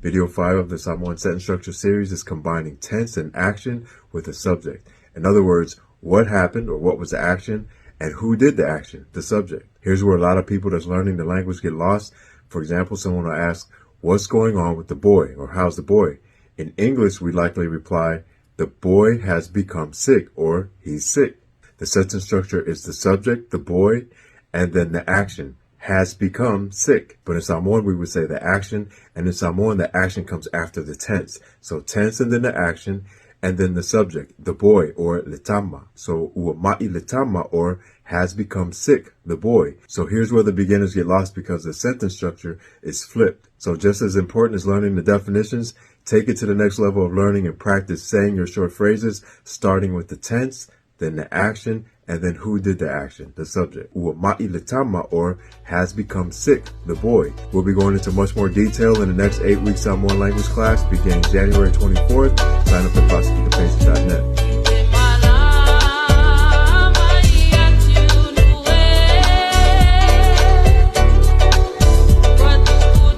Video 5 of the Samoan sentence structure series is combining tense and action with a subject. In other words, what happened or what was the action and who did the action, the subject. Here's where a lot of people that's learning the language get lost. For example, someone will ask, what's going on with the boy, or how's the boy? In English, we likely reply, the boy has become sick, or he's sick. The sentence structure is the subject, the boy, and then the action, has become sick. But in Samoan, we would say the action, and in Samoan, the action comes after the tense. So tense and then the action, and then the subject, the boy, or litama. So ua mai litama, or has become sick, the boy. So here's where the beginners get lost because the sentence structure is flipped. So just as important as learning the definitions, take it to the next level of learning and practice saying your short phrases, starting with the tense, then the action, and then who did the action, the subject. Ua mai litama, or has become sick, the boy. We'll be going into much more detail in the next 8-week Samoan language class beginning January 24th.